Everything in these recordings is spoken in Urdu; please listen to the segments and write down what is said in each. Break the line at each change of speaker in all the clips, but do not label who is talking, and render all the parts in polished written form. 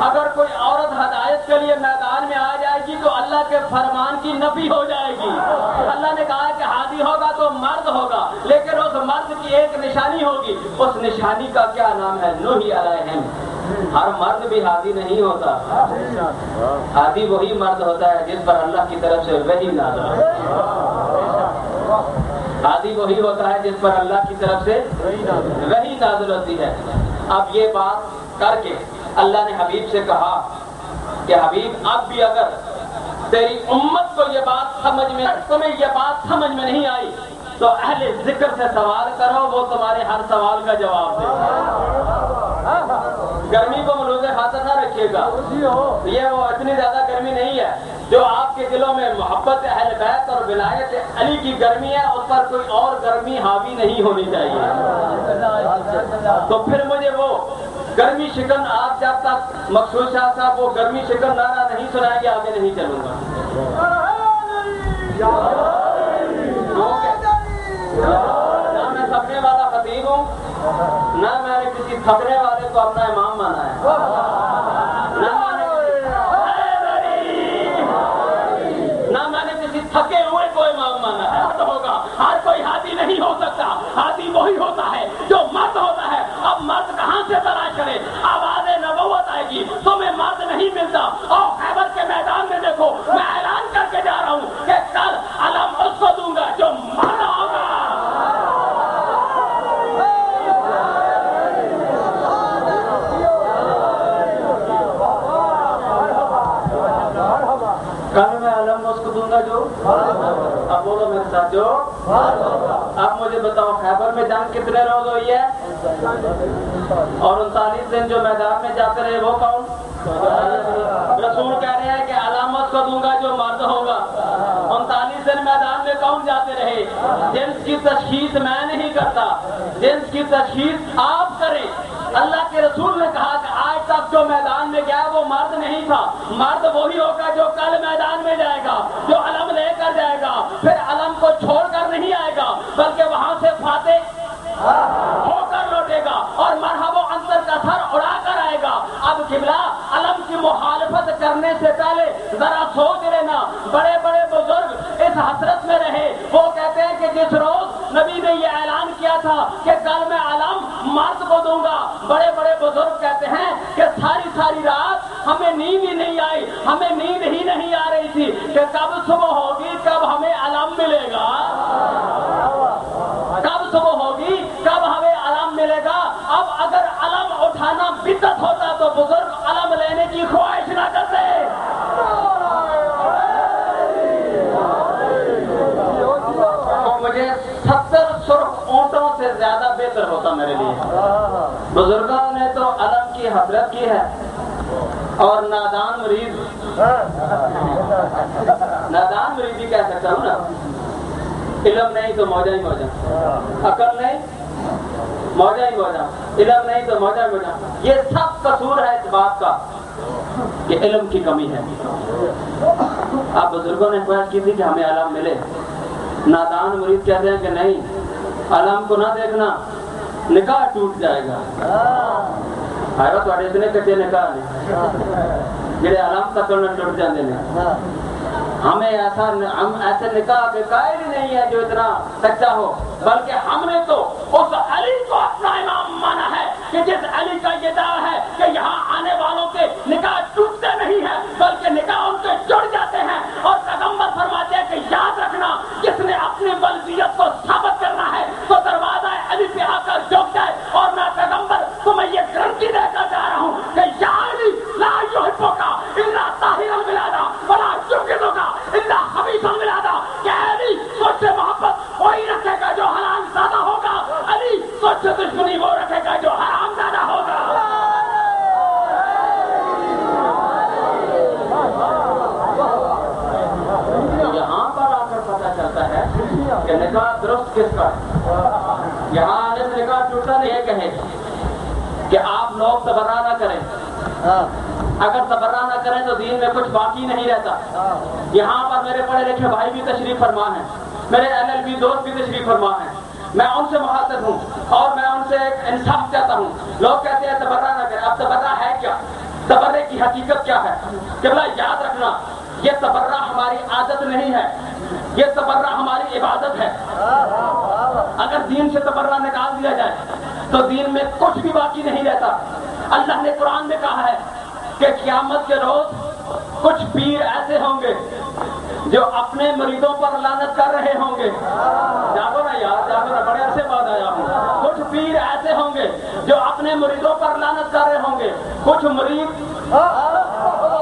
اگر کوئی عورت ہدایت کے لیے میدان میں آ جائے گی تو اللہ کے فرمان کی نفی ہو جائے گی. اللہ نے کہا کہ ہادی ہوگا تو مرد ہوگا، لیکن اس مرد کی ایک نشانی ہوگی. اس نشانی کا کیا نام ہے؟ نوحی علیہم. ہر مرد بھی ہادی نہیں ہوتا. ہادی وہی مرد ہوتا ہے جس پر اللہ کی طرف سے وحی نازل ہوتی ہے. ہادی وہی ہوتا ہے جس پر اللہ کی طرف سے وحی نازل ہوتی ہے. اب یہ بات کر کے اللہ نے حبیب سے کہا کہ حبیب اب بھی اگر تیری امت کو یہ بات سمجھ میں، تمہیں یہ بات سمجھ میں نہیں آئی تو اہل ذکر سے سوال کرو، وہ تمہارے ہر سوال کا جواب دے. گرمی کو ملوث خاطر نہ رکھیے گا، یہ وہ اتنی زیادہ گرمی نہیں ہے جو آپ کے دلوں میں محبت اہل بیت اور ولایت علی کی گرمی ہے، اس پر کوئی اور گرمی حاوی نہیں ہونی چاہیے. تو پھر مجھے وہ گرمی شکن آپ جب تک مقصود شاہ صاحب وہ گرمی شکن نعرہ نہیں سنائیں گے آگے نہیں چلوں گا. نہ میں تھکنے والا خطیب ہوں، نہ میں نے کسی تھکنے والے کو اپنا امام مانا ہے، نہ میں نے کسی تھکے ہوئے کو امام مانا ہے. ہوگا ہر کوئی ہادی نہیں ہو سکتا. ہادی وہی ہوتا ہے جو مرد ہوتا ہے. اب مرد کہاں سے تلاش کرے؟ آواز نبوت آئے گی تمہیں مرد نہیں ملتا. اور خیبر کے میدان میں دیکھو، میں اعلان کر کے جا رہا ہوں کہ کل علم اس کو دوں گا جو مرد ہوگا. کل میں علم اس کو دوں گا جو، اب بولو میرے ساتھ، جو. اب مجھے بتاؤ خیبر میں جنگ کتنے روز ہوئی ہے؟ اور 39 دن جو میدان میں جاتے رہے وہ کون؟ رسول کہہ رہے ہیں کہ علامت کو دوں گا جو مرد ہوگا. 39 دن میدان میں کون جاتے رہے؟ جنس کی تشخیص میں نہیں کرتا، جنس کی تشخیص آپ کریں. اللہ کے رسول نے کہا کہ آج تک جو میدان میں گیا وہ مرد نہیں تھا. مرد وہی ہوگا جو کل میدان میں جائے گا، جو علم لے کر جائے گا، پھر علم کو چھوڑ کر نہیں آئے گا بلکہ وہاں سے فاتح ہو کر لوٹے گا اور مرحبا انصر کا سر اڑا کر آئے گا. اب قبلہ علم کی مخالفت کرنے سے پہلے ذرا سوچ لینا. بڑے بڑے بزرگ اس حسرت میں رہے، وہ کہتے ہیں کہ جس روز نبی نے یہ اعلان کیا تھا کہ کل میں علم مرد کو دوں گا، بڑے بڑے بزرگ کہتے ہیں کہ ساری رات ہمیں نیند ہی نہیں آئی، ہمیں نیند ہی نہیں آ رہی تھی کہ کب صبح ہوگی، کب ہمیں علم ملے گا، کب صبح ہوگی، کب ہمیں علم ملے گا. اب اگر علم اٹھانا بدعت ہوتا تو بزرگ علم لینے کی خواہش نہ کرتے. تو مجھے 70 سرخ اونٹوں سے زیادہ بہتر ہوتا میرے لیے. بزرگوں نے تو علم کی حسرت کی ہے اور نادان مرید ہی کہہ سکتا ہوں نا. علم نہیں تو موجہ ہی موجہ، عقل نہیں موجہ ہی موجہ، علم نہیں تو موجہ ہی موجہ. یہ سب قصور ہے اس بات کا کہ علم کی کمی ہے. آپ بزرگوں نے خواہش کی تھی کہ ہمیں علم ملے. نادان مرید کہتے ہیں کہ نہیں، علم کو نہ دیکھنا، نکاح ٹوٹ جائے گا. تھوڑے اتنے کچے نکاح نے جڑے علم تک ٹوٹ جاتے ہیں. ہمیں ہم ایسے نکاح کے قائل ہی نہیں ہے جو اتنا سچا ہو، بلکہ ہم نے تو اس علی کو اپنا امام مانا ہے کہ جس علی کا یہ دعویٰ ہے کہ یہاں آنے والوں کے نکاح ٹوٹتے نہیں ہیں بلکہ نکاح ان کے جڑ جاتے ہیں. اور پیغمبر فرماتے ہیں کہ یاد رکھنا، جس نے اپنی بلدیت کو ثابت کرنا ہے تو دروازہ علی پہ آ کر جھک جائے. اور میں پیغمبر تمہیں یہ گارنٹی دے کر جا رہا ہوں کہ یا علی لا یحبک الا طاہر الولادہ ولا یبغضک الا خبیث الولادہ. کہ علی تجھ سے محبت وہی رکھے گا جو حلال زادہ ہوگا، علی تجھ سے دشمنی وہ رکھے گا جو حرام زادہ ہوگا. یہاں پر آ کر پتہ چلتا ہے کہ نکاح درست کس کا ہے. یہاں آنے سے نکاح ٹوٹتا نہیں ہے. کہیں کہ آپ لوگ تبرہ نہ کریں، اگر تبرہ نہ کریں تو دین میں کچھ باقی نہیں رہتا. یہاں پر میرے پڑھے لکھے بھائی بھی تشریف فرما ہیں، میرے LLB دوست بھی تشریف فرما ہیں. میں ان سے مخاطب ہوں اور میں ان سے ایک انصاف چاہتا ہوں. لوگ کہتے ہیں تبرہ نہ کریں. اب تبرہ ہے کیا؟ تبرے کی حقیقت کیا ہے؟ قبلہ یاد رکھنا، یہ تبرہ ہماری عادت نہیں ہے، یہ تبرہ ہماری عبادت ہے۔ اگر دین سے تبرہ نکال دیا جائے تو دین میں کچھ بھی باقی نہیں رہتا۔ اللہ نے قرآن میں کہا ہے کہ قیامت کے روز کچھ پیر ایسے ہوں گے جو اپنے مریدوں پر لعنت کر رہے ہوں گے۔ جاگو نا یار، جاگو نا، بڑے عرصے بعد آیا ہوں۔ کچھ پیر ایسے ہوں گے جو اپنے مریدوں پر لعنت کر رہے ہوں گے، کچھ مرید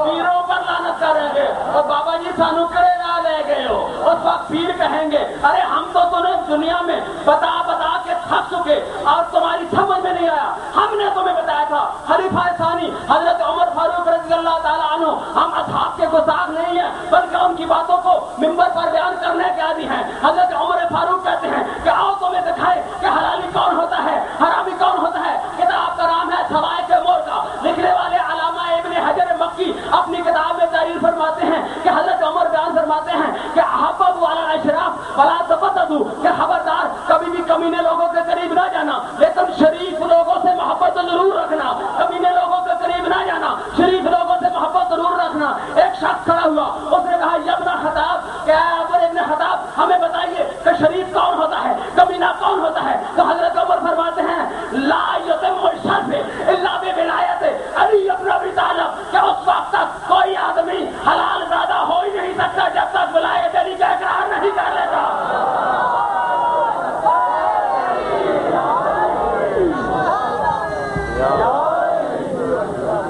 پیروں پر لعنت کریں گے، اور بابا جی سانو کرے نہ لے گئے ہو۔ اس وقت پیر کہیں گے ارے ہم تو تمہیں دنیا میں بتا بتا کے تھک چکے اور تمہاری سمجھ میں نہیں آیا، ہم نے تمہیں بتایا تھا۔ خلیفہ ثانی حضرت عمر فاروق رضی اللہ تعالیٰ عنہ، ہم اصحاب کے گستاخ نہیں ہیں بلکہ ان کی باتوں کو منبر پر بیان کرنے کے عادی ہیں۔ حضرت عمر فاروق کہتے ہیں کہ آؤ تمہیں دکھائے کہ حلالی کون ہوتا ہے، حرامی کون ہوتا ہے۔ کتاب کا نام ہے سوائے کے مور کا، لکھنے والے علامہ ابن حجر مکی اپنی کتاب میں تحریر فرماتے ہیں کہ حضرت عمر بیان فرماتے ہیں کہ احبب والا اشراف ولا تفتدوا، کہ خبردار کبھی بھی کمینے لوگوں کے قریب نہ جانا، لیکن شریف لوگوں سے محبت ضرور رکھنا۔ کمینے لوگوں کے قریب نہ جانا، شریف لوگوں سے محبت ضرور رکھنا۔ ایک شخص کھڑا ہوا، اس نے کہا یا ابن خطاب، کیا ابن خطاب ہمیں بتائیے کہ شریف کون ہوتا ہے، کمینہ کون ہوتا ہے؟ تو حضرت عمر فرماتے ہیں لا یتم الشرف الا بولایت علی ابن ابی طالب، کہ اس وقت تک کوئی آدمی حلال زادہ ہو ہی نہیں سکتا جب تک ولایت علی کا اقرار نہیں کر لیتا۔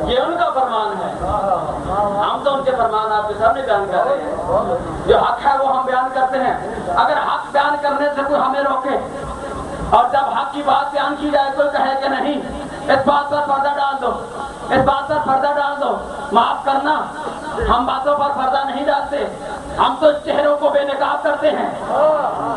یہ ان کا فرمان ہے، ہم تو ان کے فرمان آپ کے سامنے بیان کر رہے ہیں۔ جو حق ہے وہ ہم بیان کرتے ہیں۔ اگر حق بیان کرنے سے کوئی ہمیں روکے اور جب حق کی بات بیان کی جائے کوئی کہے کہ نہیں اس بات پر پردہ ڈال دو، اس بات پر پردہ ڈال دو، معاف کرنا، ہم باتوں پر پردہ نہیں ڈالتے، ہم تو چہروں کو بے نقاب کرتے ہیں،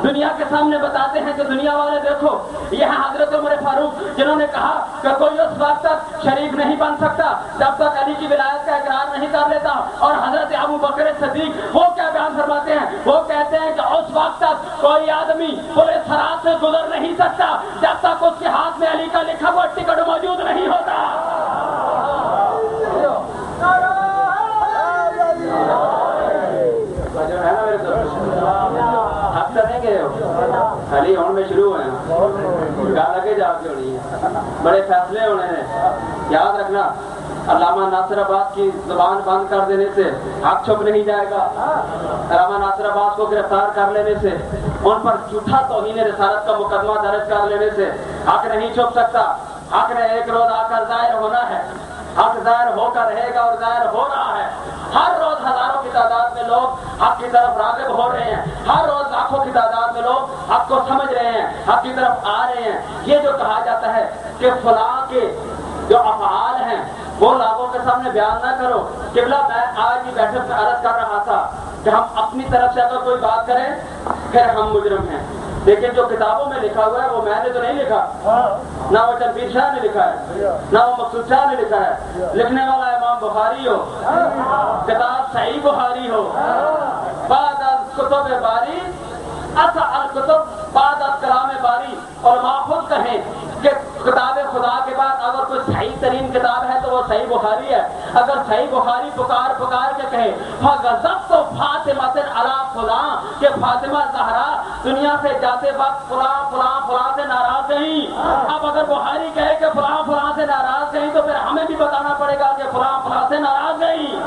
دنیا کے سامنے بتاتے ہیں کہ دنیا والے دیکھو یہ حضرت عمر فاروق جنہوں نے کہا کہ کوئی اس وقت تک شریف نہیں بن سکتا جب تک علی کی ولایت کا اقرار نہیں کر لیتا۔ اور حضرت ابو بکر صدیق وہ کیا بیان فرماتے ہیں؟ وہ کہتے ہیں کہ اس وقت تک کوئی آدمی پورے سرات سے گزر نہیں سکتا جب تک اس کے ہاتھ میں علی کا لکھا ہوا ٹکٹ موجود نہیں ہوتا۔ جو ہے نا میرے حق کریں گے خالی ہون میں شروع ہوئے گا لگے جا کے ہونی ہے، بڑے فیصلے ہونے ہیں۔ یاد رکھنا علامہ ناصر آباد کی زبان بند کر دینے سے حق چھپ نہیں جائے گا، علامہ ناصر آباد کو گرفتار کر لینے سے، ان پر جھوٹا توہین رسالت کا مقدمہ درج کر لینے سے حق نہیں چھپ سکتا۔ حق نے ایک روز آ کر ظاہر ہونا ہے، حق ظاہر ہو کر رہے گا اور ظاہر ہو رہا ہے۔ ہر روز ہزاروں کی تعداد میں لوگ حق کی طرف راغب ہو رہے ہیں، ہر روز لاکھوں کی تعداد میں لوگ حق کو سمجھ رہے ہیں، حق کی طرف آ رہے ہیں۔ یہ جو کہا جاتا ہے کہ فلاں کے جو افعال ہیں وہ لوگوں کے سامنے بیان نہ کرو، قبلہ میں آج کی بیٹھک میں عرض کر رہا تھا کہ ہم اپنی طرف سے اگر کوئی بات کریں پھر ہم مجرم ہیں، لیکن جو کتابوں میں لکھا ہوا ہے وہ میں نے تو نہیں لکھا، نہ وہ چنبیر شاہ نے لکھا ہے، نہ وہ مقصود شاہ نے لکھا ہے، لکھنے والا امام بخاری ہو، کتاب صحیح بخاری ہو، بعد از کتب باری اصل الکتب بعد از کلام باری، علماء خود کہیں کہ کتاب خدا کے بعد اگر کوئی صحیح ترین کتاب ہے تو وہ صحیح بخاری ہے۔ اگر صحیح بخاری پکار پکار کے کہے فغضبت فاطمہ علی فلاں، کہ فاطمہ زہرا دنیا سے جاتے وقت فلاں فلاں فلاں سے ناراض گئیں، اب اگر بخاری کہے کہ فلاں فلاں سے ناراض گئیں تو پھر ہمیں بھی بتانا پڑے گا کہ فلاں فلاں سے ناراض گئیں۔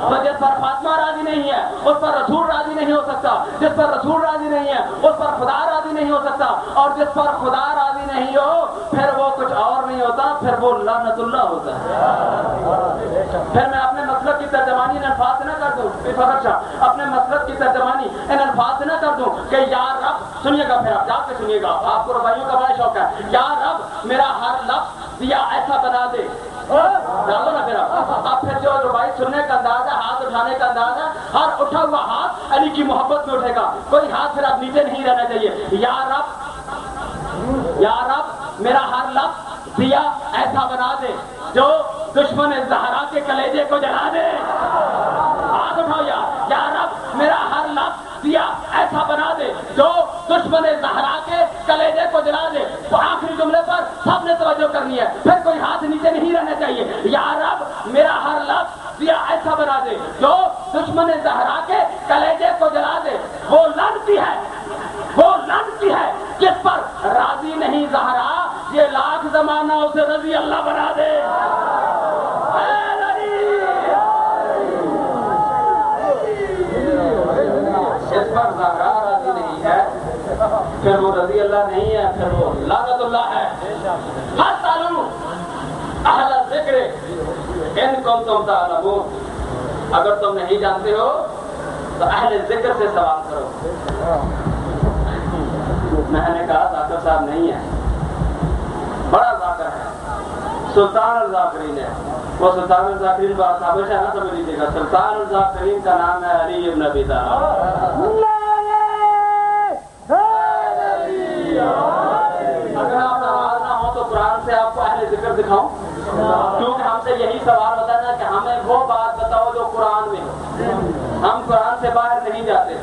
تو جس پر فاطمہ راضی نہیں ہے اس پر رسول راضی نہیں ہو سکتا، جس پر رسول راضی نہیں ہے اس پر خدا راضی نہیں ہو سکتا، اور جس پر خدا راضی نہیں ہو پھر وہ کچھ اور نہیں ہوتا، پھر وہ لعنت اللہ ہوتا ہے۔ پھر میں اپنے مسلک کی ترجمانی ان الفاظ نہ کر دوں، فخر شاہ اپنے مسلک کی ترجمانی ان الفاظ نہ کر دوں کہ یا رب، سنیے گا پھر آپ جا کے سنیے گا، آپ کو ربائیوں کا بڑا شوق ہے، یا رب میرا ہر لفظ دیا ایسا بنا دے، ڈالو نا پھر آپ پھر جو ربائی سننے کا انداز ہے، ہاتھ اٹھانے کا انداز ہے، ہر اٹھا ہوا ہاتھ علی کی محبت میں اٹھے گا، کوئی ہاتھ پھر آپ نیچے نہیں رہنا چاہیے۔ یا رب میرا ہر لفظ دیا ایسا بنا دے جو دشمن زہرا کے کلیجے کو جلا دے، ہاتھ اٹھاؤ، یا رب میرا ہر لفظ دیا ایسا بنا دے جو دشمن زہرا کے کلیجے کو جلا دے۔ تو آخری جملے پر سب نے توجہ کرنی ہے، پھر کوئی ہاتھ نیچے نہیں رہنا چاہیے۔ یا رب میرا ہر لفظ دیا ایسا بنا دے جو دشمن زہرا کے کلیجے کو جلا دے. وہ لعنتی ہے جس پر راضی نہیں زہرا، یہ لاکھ زمانہ اسے رضی اللہ بنا دے. جس پر زہرا راضی نہیں ہے پھر وہ رضی اللہ نہیں ہے، پھر وہ لعنت اللہ ہے. ہر تعلق اہل ذکر ان کنتم تعلمون، اگر تم نہیں جانتے ہو تو اہل ذکر سے سوال کرو. میں نے کہا ذاکر صاحب نہیں ہے، بڑا ذاکر ہے، سلطان الذاکرین ہے. وہ سلطان الذاکرین بات ہمیشہ نہ سمجھ لیجیے گا. سلطان الذاکرین کا نام ہے علی ابن ابی طالب. اگر آپ ناراض نہ ہو تو قرآن سے آپ کو اہل ذکر دکھاؤں، کیونکہ ہم سے یہی سوال ہوتا ہے کہ ہمیں وہ بات بتاؤ جو قرآن میں ہو. ہم قرآن سے باہر نہیں جاتے.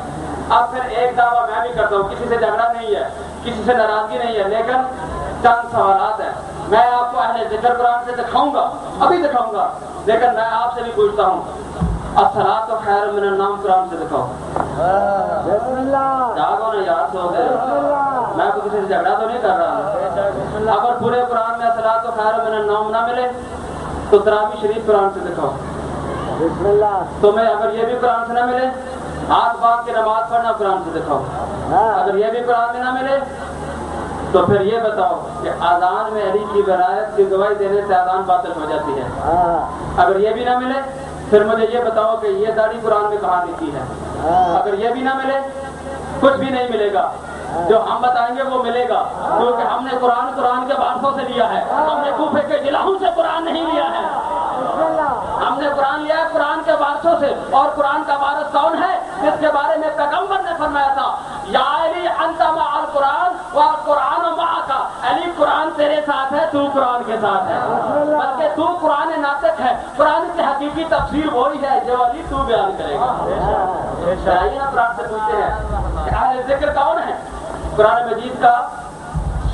اب پھر ایک دعویٰ میں بھی کرتا ہوں، کسی سے جھگڑا نہیں ہے، کسی سے ناراضگی نہیں ہے، لیکن چند سوالات ہیں. میں آپ کو اہل ذکر قرآن سے دکھاؤں گا، ابھی دکھاؤں گا، لیکن میں آپ سے بھی پوچھتا ہوں الصلاۃ خیر من النوم قرآن سے دکھاؤ. جاگو نا یاد سو گئے. میں تو کسی سے جھگڑا تو نہیں کر رہا. اگر پورے قرآن میں الصلاۃ خیر من النوم نہ ملے تو تراویح شریف قرآن سے دکھاؤ. تمہیں اگر یہ بھی قرآن سے نہ ملے ہاتھ باندھ کے نماز پڑھنا قرآن سے دکھاؤ. اگر یہ بھی قرآن میں نہ ملے تو پھر یہ بتاؤ کہ اذان میں علی کی ولایت کی گواہی دینے سے اذان باطل ہو جاتی ہے. اگر یہ بھی نہ ملے پھر مجھے یہ بتاؤ کہ یہ داڑھی قرآن میں کہاں لکھی ہے. اگر یہ بھی نہ ملے کچھ بھی نہیں ملے گا. جو ہم بتائیں گے وہ ملے گا، کیونکہ ہم نے قرآن کے وارثوں سے لیا ہے. ہم نے کوفے کے جلاحوں سے قرآن نہیں لیا ہے. ہم نے قرآن لیا ہے قرآن کے وارثوں سے. اور قرآن کا وارث کون ہے؟ جس کے بارے میں پیغمبر نے فرمایا تھا یا علی انت مع القرآن والقرآن معک. علی قرآن تیرے ساتھ ہے، تو قرآن کے ساتھ ہے. بلکہ تو قرآن ناطق ہے. قرآن کی حقیقی تفسیر وہی ہے جو علی تو بیان کرے گا. آئیے نا قرآن سے پوچھتے ہیں کہ اہل ذکر کون ہے. قرآن مجید کا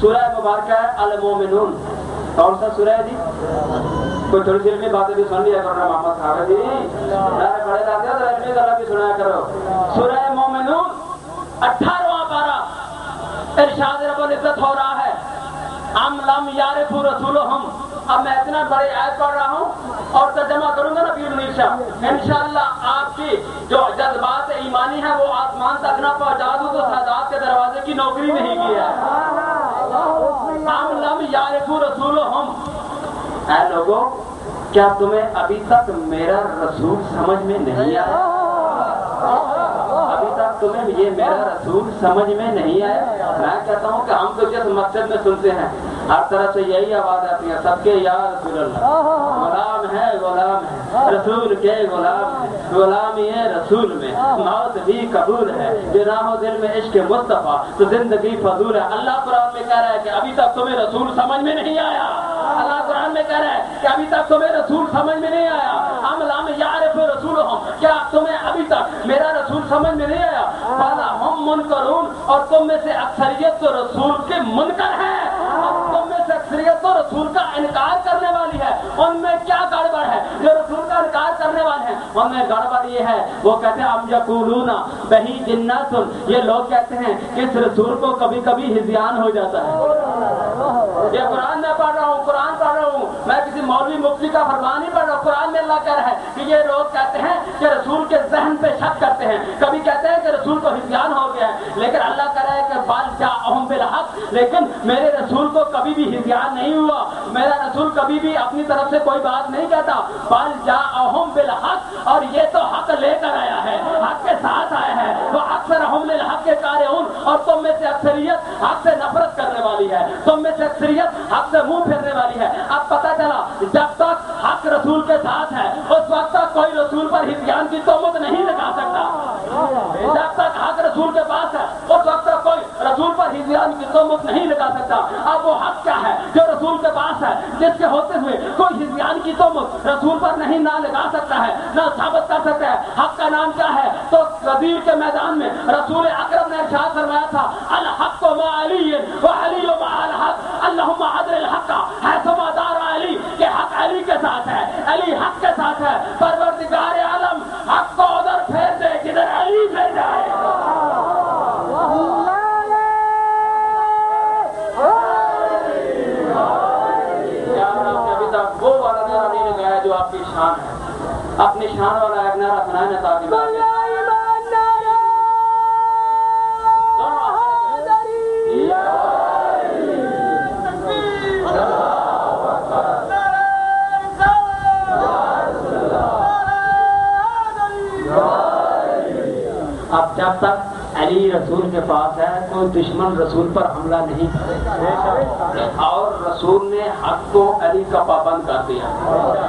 سورہ مبارکہ ہے المومنون. کون سا سورہ ہے جی؟ کوئی تھوڑی سی علمی باتیں بھی سن لیا کرو محمد صاحب جی. بڑے لاتے ہو تو علمی گلا بھی سنایا کرو. سورہ مومنون 18واں پارہ. ارشاد رب العزت ہو رہا ہے ام لم یعرفوا رسولہم. اب میں اتنا بڑی آیت پڑھ رہا ہوں اور ترجمہ کروں گا نا پیر منیر شاہ. انشاءاللہ آپ کی جو جذبات ایمانی ہے وہ آسمان تک نہ پہنچا دوں تو سادات کے دروازے کی نوکری نہیں کی ہے. ام لم یعرفوا رسولہم. اے لوگوں کیا تمہیں ابھی تک میرا رسول سمجھ میں نہیں آیا؟ ابھی تک تمہیں یہ میرا رسول سمجھ میں نہیں آیا؟ میں کہتا ہوں کہ ہم تو جس مقصد میں سنتے ہیں ہر طرف سے یہی آواز آتی ہے سب کے یا رسول اللہ. غلام ہے رسول کے غلام ہے. غلامی ہے رسول میں موت بھی قبول ہے. بنا ہو دل میں عشق مصطفیٰ تو زندگی فضول ہے. اللہ قرآن میں کہہ رہا ہے کہ ابھی تک تمہیں رسول سمجھ میں نہیں آیا. اللہ قرآن میں کہہ رہا ہے کہ ابھی تک تمہیں رسول سمجھ میں نہیں آیا. ام لم یعرفوا رسولہم. کیا تمہیں ابھی تک میرا رسول سمجھ میں نہیں آیا؟ فَلَهُمْ مُنْكَرُونَ. اور تم میں سے اکثریت تو رسول کے منکر ہے. تم میں سے اکثریت تو رسول کا انکار کرنے والی ہے. ان میں کیا گڑبڑ ہے؟ جو رسول کا انکار کرنے والے ہیں ان میں گڑبڑ یہ ہے وہ کہتے ہیں ام یقولون بہی جنات. یہ لوگ کہتے ہیں کہ اس رسول کو کبھی کبھی ہذیان ہو جاتا ہے. یہ قرآن میں پڑھ رہا ہوں میں کسی مولوی مفتی کا فرمان نہیں پڑھ رہا ہوں. قرآن میں اللہ کہہ رہا ہے کہ یہ لوگ کہتے ہیں کہ رسول کے ذہن پہ شک کرتے ہیں. کبھی کہتے ہیں کہ رسول کو ہذیان ہو گیا ہے، لیکن اللہ کہہ رہا ہے کہ بل جاءہم بالحق. لیکن میرے رسول کو کبھی بھی ہذیان نہیں ہوا. میرا رسول کبھی بھی اپنی طرف سے کوئی بات نہیں کہتا. بل جاءہم بالحق. اور یہ تو حق لے کر آیا ہے، حق کے ساتھ آیا ہے. وہ اکثرہم للحق کارہون. اور تم میں سے اکثریت حق سے نفرت کرنے والی ہے. تم میں سے اکثریت حق سے منہ پھیرنے والی ہے. اب پتہ چلا جب تک حق رسول کے ساتھ ہے اس وقت تک کوئی رسول پر ہذیان کی تہمت نہیں لگا سکتا. جب تک حق رسول کے پاس ہے اس وقت تک کوئی رسول پر ہذیان کی تہمت نہیں لگا سکتا. اب وہ حق کیا ہے جو رسول کے پاس ہے جس کے ہوتے ہوئے کوئی ہذیان کی تہمت رسول پر نہیں نہ لگا سکتا ہے نہ ثابت کر سکتا ہے. حق کا نام کیا ہے؟ تو غدیر کے میدان میں رسول اکرم نے ارشاد فرمایا تھا الحق مع علی وعلی مع الحق اللہم عدل الحق حیثما دار علی. کہ حق علی کے ساتھ ہے، علی حق کے ساتھ ہے شان ہے. اپنی شان والا ایک نعرہ سنائے نا تاکہ اب جب تک علی رسول کے پاس ہے کوئی دشمن رسول پر حملہ نہیں کرے. اور رسول نے حق کو علی کا پابند کر دیا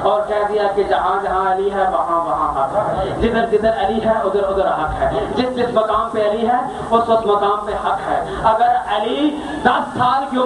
اور کہہ دیا کہ جہاں جہاں علی ہے وہاں وہاں حق ہے, جدھر جدھر علی ہے ادھر ادھر حق ہے, جس جس مقام پہ علی ہے اس مقام پہ حق ہے. اگر علی 10 سال کی